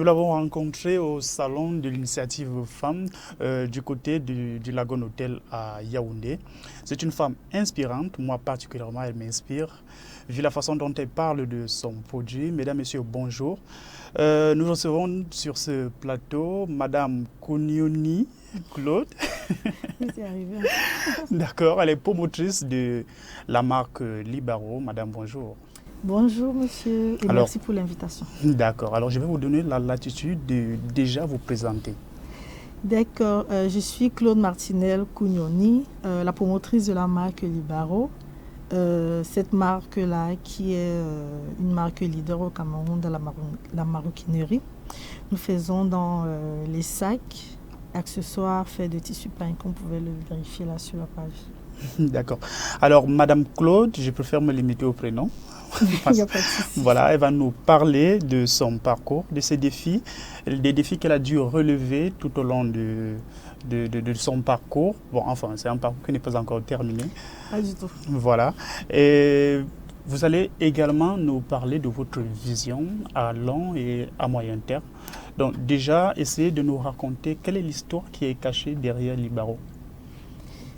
Nous l'avons rencontrée au salon de l'initiative femmes du côté du Lagon Hotel à Yaoundé. C'est une femme inspirante, moi particulièrement elle m'inspire, vu la façon dont elle parle de son produit. Mesdames, Messieurs, bonjour. Nous recevons sur ce plateau Madame Kounioni Claude. C'est arrivé. D'accord, elle est promotrice de la marque Libaro. Madame, bonjour. Bonjour monsieur et merci pour l'invitation. D'accord, alors je vais vous donner la latitude de déjà vous présenter. D'accord, je suis Claude Martinel Kounioni, la promotrice de la marque Libaro. Cette marque-là qui est une marque leader au Cameroun dans la maroquinerie. Nous faisons dans les sacs, accessoires faits de tissu pain, comme vous pouvez le vérifier là sur la page. D'accord. Alors, Madame Claude, je préfère me limiter au prénom. Il n'y a pas de souci. Voilà, elle va nous parler de son parcours, de ses défis, des défis qu'elle a dû relever tout au long de son parcours. Bon, enfin, c'est un parcours qui n'est pas encore terminé. Pas du tout. Voilà. Et vous allez également nous parler de votre vision à long et à moyen terme. Donc, déjà, essayez de nous raconter quelle est l'histoire qui est cachée derrière Libaro.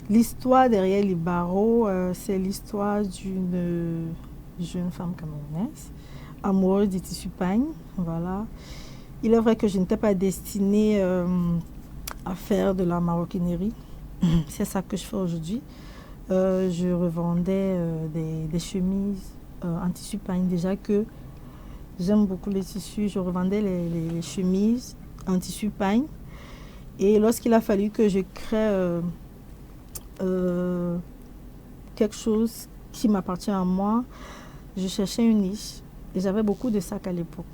L'histoire derrière Libaro, c'est l'histoire d'une jeune femme camerounaise, amoureuse du tissu pagne. Voilà. Il est vrai que je n'étais pas destinée à faire de la maroquinerie. C'est ça que je fais aujourd'hui. Je revendais des chemises en tissu pagne. Déjà que j'aime beaucoup les tissus, je revendais les chemises en tissu pagne. Et lorsqu'il a fallu que je crée quelque chose qui m'appartient à moi, je cherchais une niche et j'avais beaucoup de sacs à l'époque.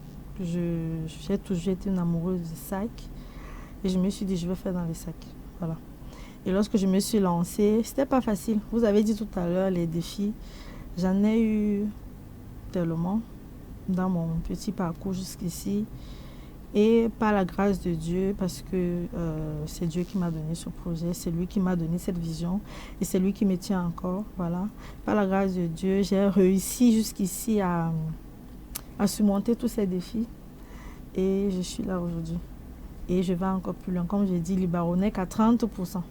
J'ai toujours été une amoureuse de sacs et je me suis dit je vais faire dans les sacs. Voilà. Et lorsque je me suis lancée, c'était pas facile. Vous avez dit tout à l'heure les défis. J'en ai eu tellement dans mon petit parcours jusqu'ici. Et par la grâce de Dieu, parce que c'est Dieu qui m'a donné ce projet, c'est lui qui m'a donné cette vision et c'est lui qui me tient encore. Voilà. Par la grâce de Dieu, j'ai réussi jusqu'ici à surmonter tous ces défis et je suis là aujourd'hui. Et je vais encore plus loin. Comme j'ai dit, Libaro n'est qu'à 30%.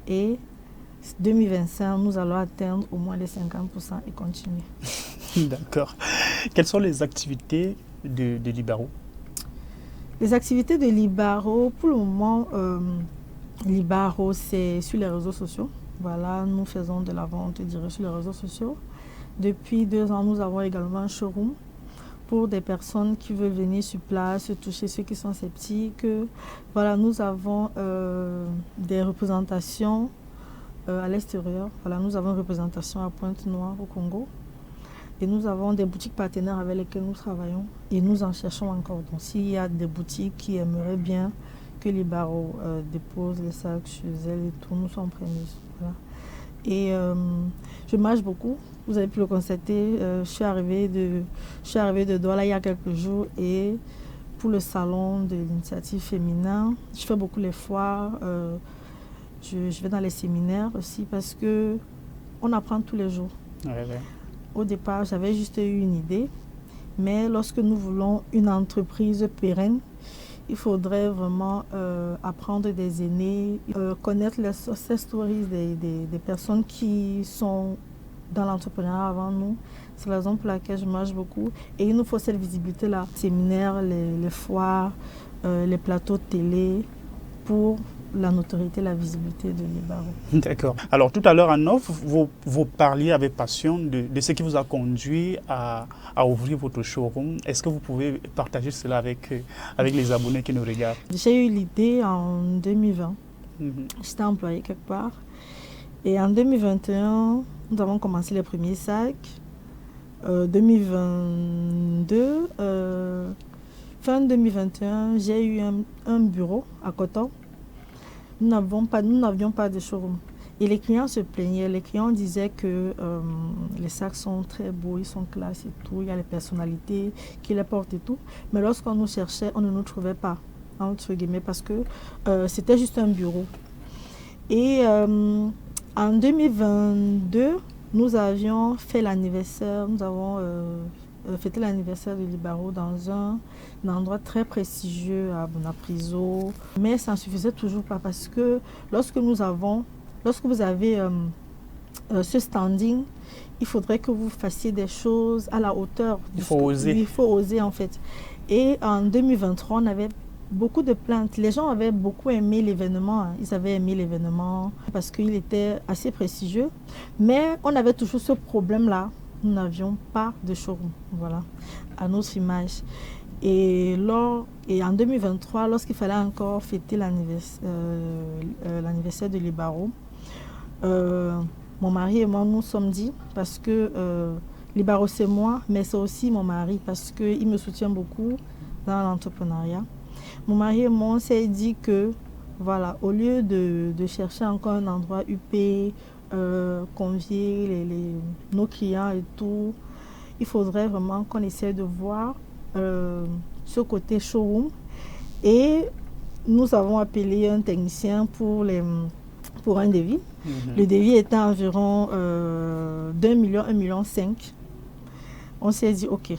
Et 2025, nous allons atteindre au moins les 50% et continuer. D'accord. Quelles sont les activités de Libaro? Les activités de Libaro, pour le moment, Libaro, c'est sur les réseaux sociaux. Voilà, nous faisons de la vente directe sur les réseaux sociaux. Depuis 2 ans, nous avons également un showroom pour des personnes qui veulent venir sur place, toucher ceux qui sont sceptiques. Voilà, nous avons des représentations à l'extérieur. Voilà, nous avons une représentation à Pointe-Noire au Congo. Et nous avons des boutiques partenaires avec lesquelles nous travaillons et nous en cherchons encore. Donc s'il y a des boutiques qui aimeraient bien que Libaro dépose les sacs chez elles et tout, nous sommes preneuses. Voilà. Et je marche beaucoup. Vous avez pu le constater, je suis arrivée de Douala il y a quelques jours et pour le salon de l'initiative féminin, je fais beaucoup les foires, je vais dans les séminaires aussi parce qu'on apprend tous les jours. Ouais. Au départ, j'avais juste eu une idée, mais lorsque nous voulons une entreprise pérenne, il faudrait vraiment apprendre des aînés, connaître les success stories des personnes qui sont dans l'entrepreneuriat avant nous. C'est la raison pour laquelle je marche beaucoup. Et il nous faut cette visibilité-là. Les séminaires, les foires, les plateaux de télé pour la notoriété, la visibilité de Libaro. D'accord. Alors tout à l'heure en off, vous parliez avec passion de ce qui vous a conduit à ouvrir votre showroom. Est-ce que vous pouvez partager cela avec les abonnés qui nous regardent? J'ai eu l'idée en 2020. J'étais employée quelque part. Et en 2021, nous avons commencé les premiers sacs. 2022, fin 2021, j'ai eu un bureau à Coton. Nous n'avions pas de showroom. Et les clients se plaignaient. Les clients disaient que les sacs sont très beaux, ils sont classe et tout. Il y a les personnalités qui les portent et tout. Mais lorsqu'on nous cherchait, on ne nous trouvait pas, entre guillemets, parce que c'était juste un bureau. Et en 2022, nous avions fait l'anniversaire. Nous avons fêter l'anniversaire de Libaro dans un endroit très prestigieux à Bonapriso. Mais ça ne suffisait toujours pas parce que lorsque vous avez ce standing, il faudrait que vous fassiez des choses à la hauteur. Il faut oser. Il faut oser en fait. Et en 2023, on avait beaucoup de plaintes. Les gens avaient beaucoup aimé l'événement. Ils avaient aimé l'événement parce qu'il était assez prestigieux. Mais on avait toujours ce problème-là. Nous n'avions pas de showroom, voilà, à notre image. Et en 2023, lorsqu'il fallait encore fêter l'anniversaire de Libaro, mon mari et moi nous sommes dit, parce que Libaro c'est moi, mais c'est aussi mon mari, parce qu'il me soutient beaucoup dans l'entrepreneuriat. Mon mari et moi, on s'est dit que, voilà, au lieu de chercher encore un endroit huppé, convier nos clients et tout, il faudrait vraiment qu'on essaie de voir ce côté showroom. Et nous avons appelé un technicien pour un devis. Le devis était environ 1,5 million. On s'est dit, ok,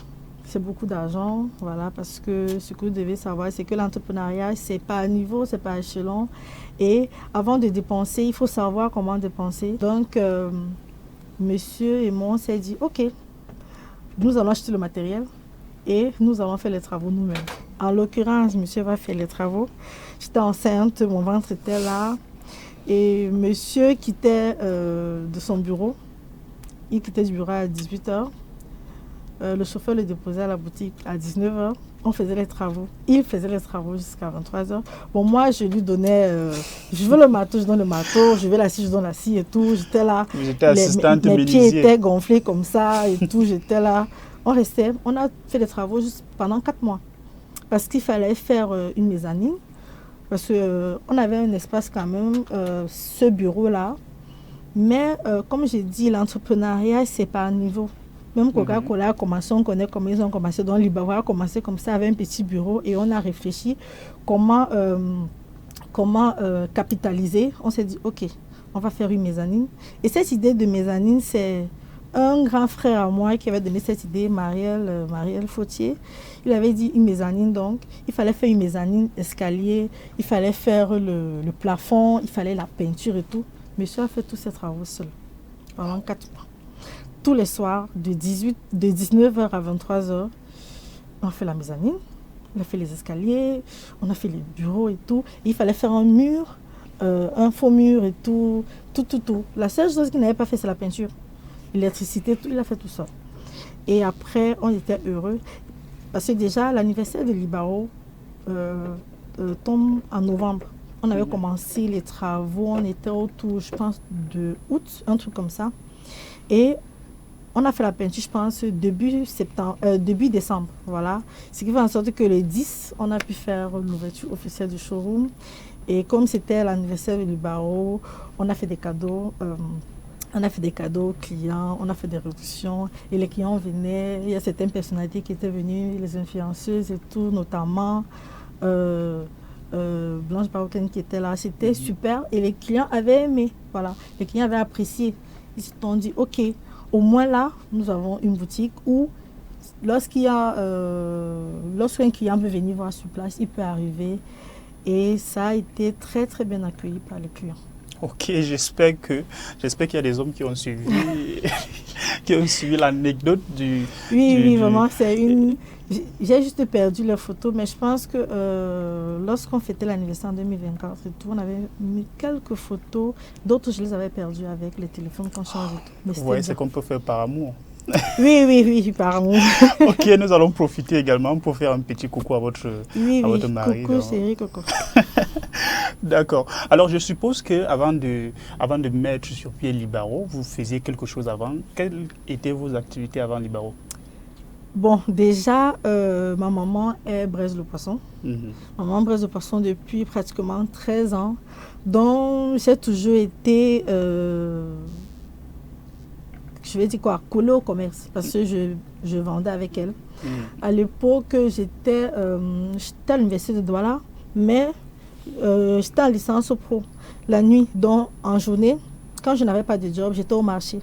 c'est beaucoup d'argent, voilà, parce que ce que vous devez savoir, c'est que l'entrepreneuriat, c'est pas à niveau, c'est pas à échelon. Et avant de dépenser, il faut savoir comment dépenser. Donc, monsieur et moi, on s'est dit, ok, nous allons acheter le matériel et nous allons faire les travaux nous-mêmes. En l'occurrence, monsieur va faire les travaux. J'étais enceinte, mon ventre était là. Et monsieur quittait de son bureau. Il quittait du bureau à 18h. Le chauffeur le déposait à la boutique à 19h. On faisait les travaux. Il faisait les travaux jusqu'à 23h. Bon, moi, je lui donnais... je veux le marteau, je donne le marteau. Je veux la scie, je donne la scie et tout. J'étais là. J'étais assistante mes menuisier. Pieds étaient gonflés comme ça et tout. J'étais là. On restait. On a fait les travaux juste pendant 4 mois. Parce qu'il fallait faire une mezzanine. Parce qu'on avait un espace quand même, ce bureau-là. Mais comme j'ai dit, l'entrepreneuriat, c'est pas un niveau. Même Coca-Cola a commencé, on connaît comment ils ont commencé. Donc Libaro a commencé comme ça, avec un petit bureau. Et on a réfléchi comment capitaliser. On s'est dit, ok, on va faire une mezzanine. Et cette idée de mezzanine, c'est un grand frère à moi qui avait donné cette idée, Marielle Fautier. Il avait dit une mezzanine, donc il fallait faire une mezzanine, escalier, il fallait faire le plafond, il fallait la peinture et tout. Monsieur a fait tous ses travaux seul pendant 4 mois. Tous les soirs, de 19h à 23h, on a fait la mezzanine, on a fait les escaliers, on a fait les bureaux et tout. Et il fallait faire un mur, un faux mur et tout. La seule chose qu'il n'avait pas fait, c'est la peinture. L'électricité, tout, il a fait tout ça. Et après, on était heureux. Parce que déjà, l'anniversaire de Libaro tombe en novembre. On avait commencé les travaux, on était autour, je pense, de août, un truc comme ça. Et on a fait la peinture, je pense, début décembre. Voilà. Ce qui fait en sorte que le 10, on a pu faire l'ouverture officielle du showroom. Et comme c'était l'anniversaire de Libaro, on a fait des cadeaux. On a fait des cadeaux aux clients, on a fait des réductions et les clients venaient. Il y a certaines personnalités qui étaient venues, les influenceuses et tout, notamment Blanche Baroquin qui était là. C'était super et les clients avaient aimé. Voilà. Les clients avaient apprécié. Ils se sont dit, ok, au moins là, nous avons une boutique où lorsqu'un client veut venir voir sur place, il peut arriver. Et ça a été très très bien accueilli par les clients. Ok, j'espère qu'il y a des hommes qui ont suivi, l'anecdote du... Oui, vraiment, c'est une... J'ai juste perdu les photos, mais je pense que lorsqu'on fêtait l'anniversaire en 2024 et tout, on avait mis quelques photos, d'autres je les avais perdues avec les téléphones qu'on change. Oui, c'est qu'on peut faire par amour. Oui, par amour. Ok, nous allons profiter également pour faire un petit coucou à votre mari. Coucou chérie, coucou. D'accord. Alors je suppose qu'avant de mettre sur pied Libaro, vous faisiez quelque chose avant. Quelles étaient vos activités avant Libaro? Bon, déjà, ma maman est braise le poisson. Maman braise le poisson depuis pratiquement 13 ans. Donc, j'ai toujours été... je vais dire quoi, collée au commerce parce que je vendais avec elle. À l'époque, j'étais à l'université de Douala, mais j'étais en licence pro la nuit. Donc, en journée, quand je n'avais pas de job, j'étais au marché.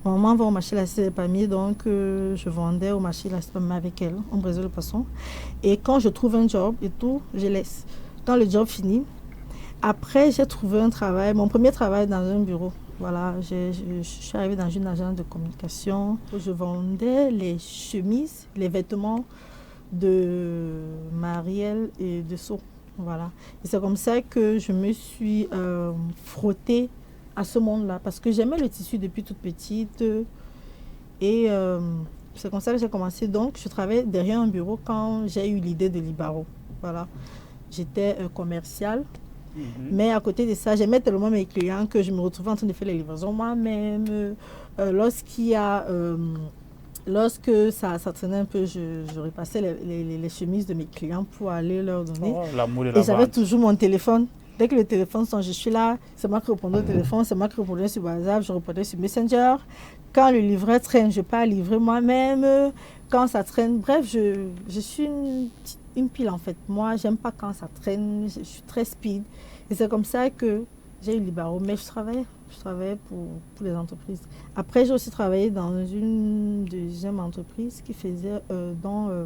Ma maman va au marché la cité des palmiers, donc je vendais au marché la cité des palmiers avec elle. On brisait le poisson. Et quand je trouve un job et tout, je laisse. Quand le job finit, après j'ai trouvé un travail, mon premier travail dans un bureau. Voilà, je suis arrivée dans une agence de communication où je vendais les chemises, les vêtements de Marielle et de Sceaux. Voilà. Et c'est comme ça que je me suis frottée à ce monde-là parce que j'aimais le tissu depuis toute petite et c'est comme ça que j'ai commencé. Donc, je travaillais derrière un bureau quand j'ai eu l'idée de Libaro. Voilà. J'étais commerciale. Mais à côté de ça, j'aimais tellement mes clients que je me retrouvais en train de faire les livraisons moi-même. Lorsque ça traînait un peu, je repassais les chemises de mes clients pour aller leur donner. Oh, l'amour de la et j'avais vente. toujours mon téléphone. Dès que le téléphone sonne, je suis là. C'est moi qui répondais au téléphone, c'est moi qui répondais sur WhatsApp, je répondais sur Messenger. Quand le livret traîne, je pars livrer moi-même. Quand ça traîne, bref, je suis une pile en fait. Moi, j'aime pas quand ça traîne, je suis très speed. Et c'est comme ça que j'ai eu Libaro. Mais je travaillais pour les entreprises. Après, j'ai aussi travaillé dans une deuxième entreprise qui faisait comment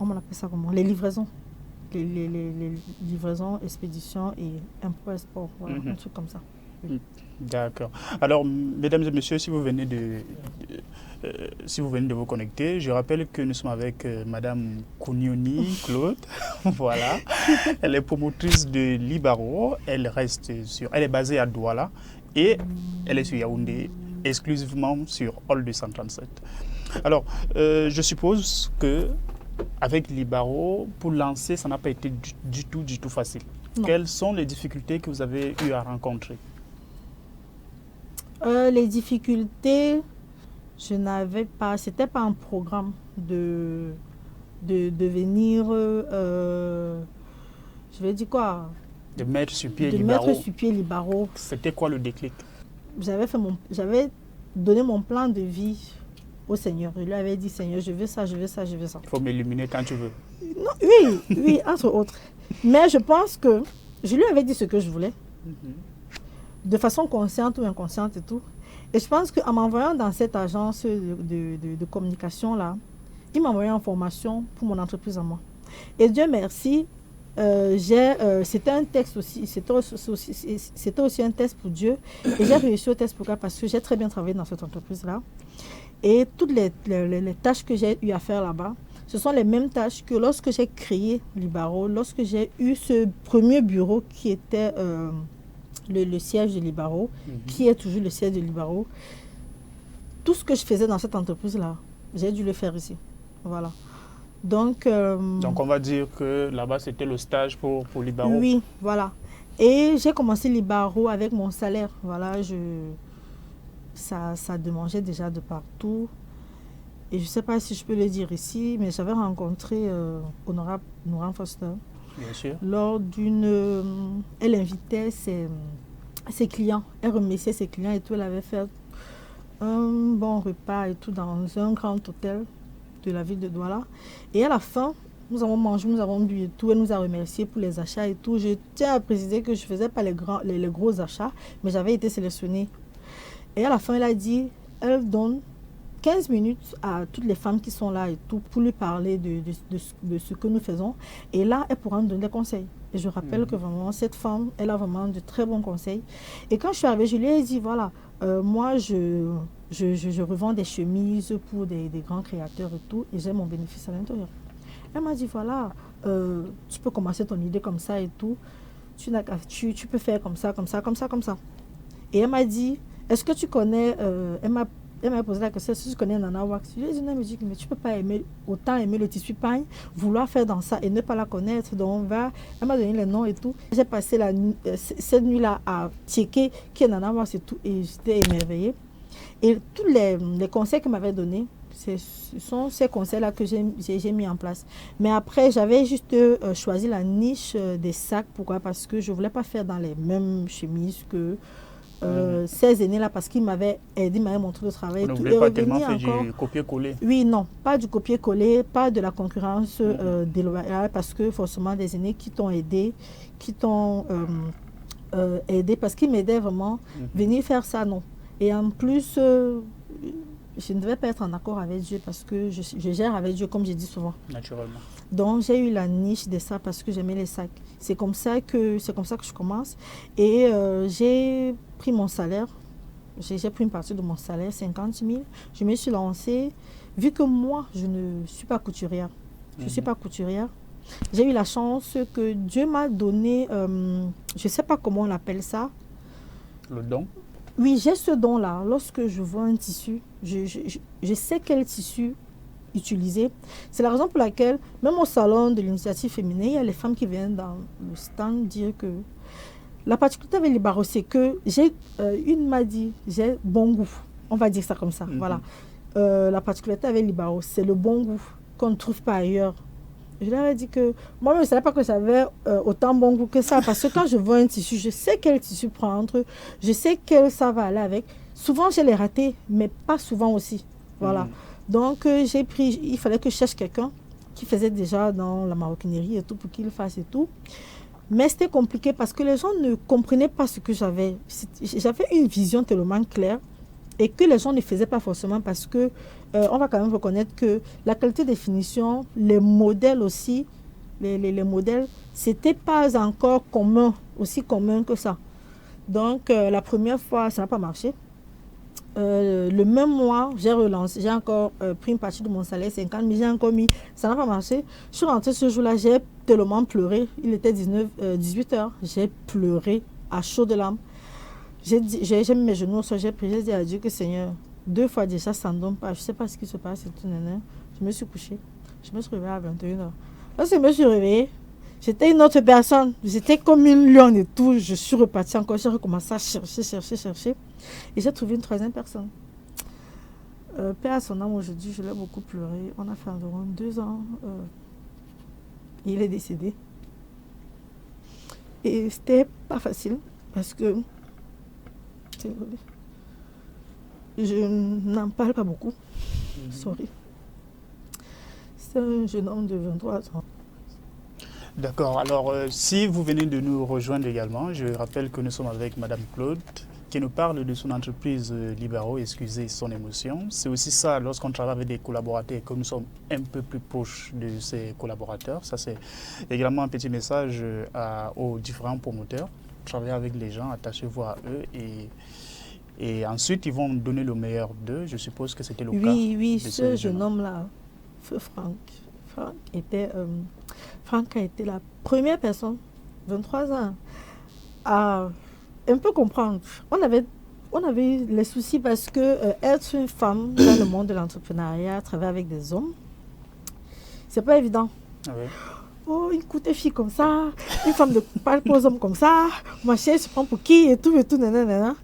on appelle ça comment? Les livraisons. Les livraisons, expéditions et impôts export. Voilà, un truc comme ça. Oui. D'accord. Alors, mesdames et messieurs, si vous venez de vous connecter, je rappelle que nous sommes avec Madame Kounioni Claude. Voilà. Elle est promotrice de Libaro. Elle est basée à Douala et elle est sur Yaoundé, exclusivement sur Hall 237. Alors, je suppose que avec Libaro, pour lancer, ça n'a pas été du tout facile. Non. Quelles sont les difficultés que vous avez eu à rencontrer? Les difficultés, je n'avais pas, c'était pas un programme de devenir, je vais dire quoi? De mettre sur pied Libaro. C'était quoi le déclic? J'avais donné mon plan de vie au Seigneur. Je lui avais dit, Seigneur, je veux ça, je veux ça, je veux ça. Il faut m'illuminer quand tu veux. Non, oui, entre autres. Mais je pense que je lui avais dit ce que je voulais. De façon consciente ou inconsciente et tout. Et je pense qu'en m'envoyant dans cette agence de communication-là, il m'a envoyé en formation pour mon entreprise à moi. Et Dieu merci, c'était un texte aussi, c'était aussi un test pour Dieu. Et j'ai réussi au test pourquoi? Parce que j'ai très bien travaillé dans cette entreprise-là. Et toutes les tâches que j'ai eu à faire là-bas, ce sont les mêmes tâches que lorsque j'ai créé Libaro, lorsque j'ai eu ce premier bureau qui était le siège de Libaro, qui est toujours le siège de Libaro. Tout ce que je faisais dans cette entreprise-là, j'ai dû le faire ici. Voilà. Donc on va dire que là-bas, c'était le stage pour Libaro. Oui, voilà. Et j'ai commencé Libaro avec mon salaire. Voilà, ça démangeait déjà de partout. Et je ne sais pas si je peux le dire ici, mais j'avais rencontré Honorable Nouran Foster. Bien sûr. Lors elle invitait ses clients, elle remerciait ses clients et tout. Elle avait fait un bon repas et tout dans un grand hôtel de la ville de Douala. Et à la fin, nous avons mangé, nous avons bu et tout. Elle nous a remercié pour les achats et tout. Je tiens à préciser que je ne faisais pas les gros achats, mais j'avais été sélectionnée. Et à la fin, elle a dit, elle donne 15 minutes à toutes les femmes qui sont là et tout pour lui parler de ce que nous faisons. Et là, elle pourra nous donner des conseils. Et je rappelle que vraiment, cette femme, elle a vraiment de très bons conseils. Et quand je suis arrivée, je lui ai dit, voilà, moi, je revends des chemises pour des grands créateurs et tout, et j'ai mon bénéfice à l'intérieur. Elle m'a dit, voilà, tu peux commencer ton idée comme ça et tout. Tu peux faire comme ça, comme ça, comme ça, comme ça. Et elle m'a dit, est-ce que tu connais, elle m'a posé la question, si tu connais Nana Wax. Je lui ai dit, non, mais tu ne peux pas autant aimer le tissu pagne, vouloir faire dans ça et ne pas la connaître. Donc, elle m'a donné les noms et tout. J'ai passé cette nuit-là à checker qui est Nana Wax et tout, et j'étais émerveillée. Et tous les conseils qu'elle m'avait donnés, ce sont ces conseils-là que j'ai mis en place. Mais après, j'avais juste choisi la niche des sacs. Pourquoi? Parce que je ne voulais pas faire dans les mêmes chemises que ces aînés-là, parce qu'ils m'avaient aidé, m'avaient montré le travail. Vous ne voulez pas tellement faire du copier-coller? Oui, non, pas du copier-coller, pas de la concurrence déloyale, parce que forcément des aînés qui t'ont aidé, qui t'ont aider parce qu'il m'aidait vraiment. Venir faire ça, non. Et en plus, je ne devais pas être en accord avec Dieu parce que je gère avec Dieu, comme je dis souvent. Naturellement. Donc, j'ai eu la niche de ça parce que j'aimais les sacs. C'est comme ça que je commence. Et j'ai pris mon salaire. J'ai pris une partie de mon salaire, 50 000. Je me suis lancée. Vu que moi, je ne suis pas couturière. Je ne suis pas couturière. J'ai eu la chance que Dieu m'a donné, je ne sais pas comment on appelle ça. Le don? Oui, j'ai ce don-là. Lorsque je vois un tissu, je sais quel tissu utiliser. C'est la raison pour laquelle, même au salon de l'initiative féminine, il y a les femmes qui viennent dans le stand dire que la particularité avec les barreaux, c'est que une m'a dit, j'ai bon goût. On va dire ça comme ça. Voilà. La particularité avec les barreaux, c'est le bon goût qu'on ne trouve pas ailleurs. Je leur ai dit que moi, je ne savais pas que j'avais autant bon goût que ça. Parce que quand je vois un tissu, je sais quel tissu prendre. Je sais quel ça va aller avec. Souvent, j'ai les ratés, mais pas souvent aussi. Voilà. Donc, j'ai pris, il fallait que je cherche quelqu'un qui faisait déjà dans la maroquinerie et tout pour qu'il fasse et tout. Mais c'était compliqué parce que les gens ne comprenaient pas ce que j'avais. J'avais une vision tellement claire et que les gens ne faisaient pas forcément parce que on va quand même reconnaître que la qualité des finitions, les modèles aussi, les modèles, c'était pas encore aussi commun que ça. Donc, la première fois, ça n'a pas marché. Le même mois, j'ai relancé, j'ai encore pris une partie de mon salaire, 50 000, j'ai encore mis, ça n'a pas marché. Je suis rentrée ce jour-là, j'ai tellement pleuré, il était 18 heures, j'ai pleuré à chaud de larmes. J'ai mis mes genoux au sol, j'ai prié, j'ai dit à Dieu que Seigneur, 2 fois déjà, ça ne donne pas, je ne sais pas ce qui se passe, et tout, je me suis couchée, je me suis réveillée à 21 heures. Lorsque je me suis réveillée, j'étais une autre personne, j'étais comme une lionne et tout, je suis repartie encore, j'ai recommencé à chercher. Et j'ai trouvé une 3e personne. Père à son âme, aujourd'hui, je l'ai beaucoup pleuré. On a fait environ 2 ans. Il est décédé. Et c'était pas facile parce que je n'en parle pas beaucoup. Sorry. C'est un jeune homme de 23 ans. D'accord. Alors, si vous venez de nous rejoindre également, je rappelle que nous sommes avec Madame Claude, qui nous parle de son entreprise Libaro, excusez son émotion. C'est aussi ça, lorsqu'on travaille avec des collaborateurs, que nous sommes un peu plus proches de ces collaborateurs. Ça, c'est également un petit message aux différents promoteurs. Travaillez avec les gens, attachez-vous à eux et ensuite, ils vont donner le meilleur d'eux. Je suppose que c'était le cas. Oui, ce jeune homme-là, Feu Franck. Franck a été la première personne, 23 ans, à un peu comprendre. On avait les soucis parce que être une femme dans le monde de l'entrepreneuriat, travailler avec des hommes, c'est pas évident. Ah oui. Oh, une coûte fille comme ça, une femme de parle aux hommes comme ça, ma chérie se prend pour qui et tout, nanana.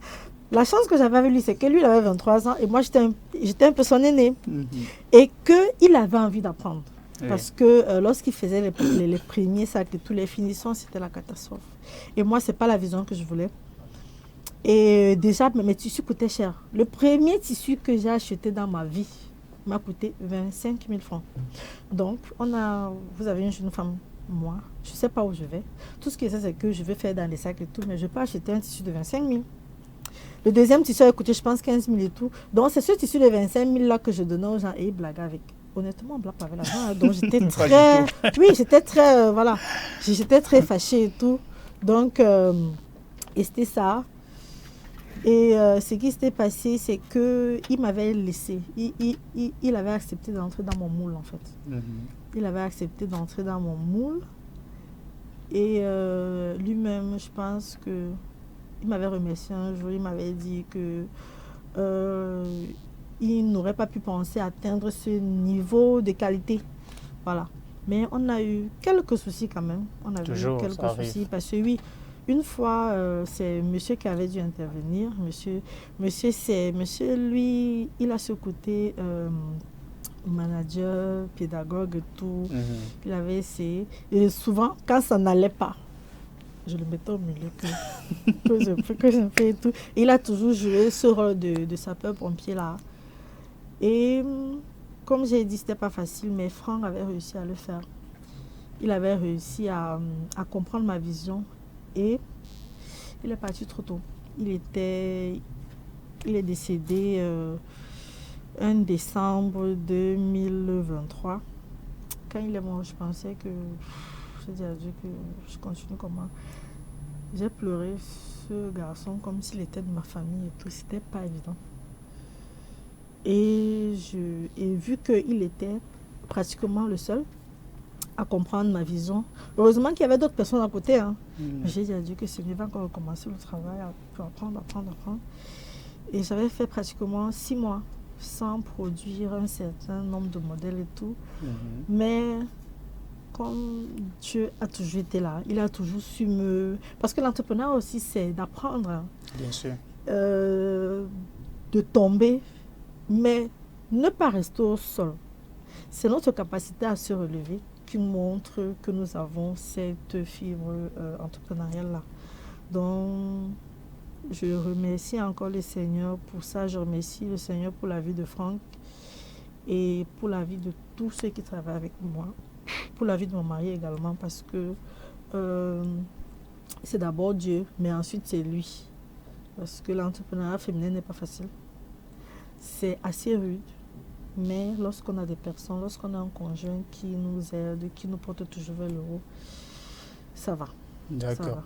La chance que j'avais avec lui, c'est que lui, il avait 23 ans et moi, j'étais un peu son aîné. Et qu'il avait envie d'apprendre. Oui. Parce que lorsqu'il faisait les premiers sacs et tous les finitions, c'était la catastrophe. Et moi, ce n'est pas la vision que je voulais. Et déjà, mes tissus coûtaient cher. Le premier tissu que j'ai acheté dans ma vie m'a coûté 25 000 francs. Donc, vous avez une jeune femme, moi, je ne sais pas où je vais. Tout ce que je sais, c'est que je vais faire dans les sacs et tout, mais je peux acheter un tissu de 25 000. Le deuxième tissu a coûté, je pense, 15 000 et tout. Donc, c'est ce tissu de 25 000 là que je donnais aux gens et ils blaguaient avec. Honnêtement, on blague pas avec l'argent. Donc, j'étais très... Oui, j'étais très... voilà. J'étais très fâchée et tout. Donc, et c'était ça. Et ce qui s'était passé, c'est qu'il m'avait laissé. Il avait accepté d'entrer dans mon moule, en fait. Il avait accepté d'entrer dans mon moule. Et lui-même, je pense que... Il m'avait remercié un jour, il m'avait dit que il n'aurait pas pu penser atteindre ce niveau de qualité. Voilà. Mais on a eu quelques soucis quand même. On avait eu quelques soucis parce que oui, une fois, c'est monsieur qui avait dû intervenir. Monsieur, lui, il a ce côté manager, pédagogue et tout. Il avait essayé. Et souvent, quand ça n'allait pas, je le mettais au milieu que je fais et tout. Et il a toujours joué ce rôle de sapeur-pompier là. Et comme j'ai dit, c'était pas facile, mais Franck avait réussi à le faire. Il avait réussi à comprendre ma vision. Et Il est parti trop tôt. Il est décédé 1 décembre 2023. Quand il est mort, je pensais que... Je dis à Dieu que je continue comment. J'ai pleuré ce garçon comme s'il était de ma famille et tout. C'était pas évident. Et vu qu'il était pratiquement le seul à comprendre ma vision. Heureusement qu'il y avait d'autres personnes à côté. Hein. J'ai dit à Dieu que Seigneur va encore recommencer le travail, apprendre. Et j'avais fait pratiquement 6 mois sans produire un certain nombre de modèles et tout. Mais comme Dieu a toujours été là, il a toujours su me... Parce que l'entrepreneur aussi, c'est d'apprendre. Bien sûr. De tomber, mais ne pas rester au sol. C'est notre capacité à se relever qui montre que nous avons cette fibre entrepreneuriale-là. Donc, je remercie encore le Seigneur pour ça. Je remercie le Seigneur pour la vie de Franck et pour la vie de tous ceux qui travaillent avec moi. Pour la vie de mon mari également, parce que c'est d'abord Dieu, mais ensuite c'est lui. Parce que l'entrepreneuriat féminin n'est pas facile. C'est assez rude. Mais lorsqu'on a des personnes, lorsqu'on a un conjoint qui nous aide, qui nous porte toujours vers le haut, ça va. D'accord.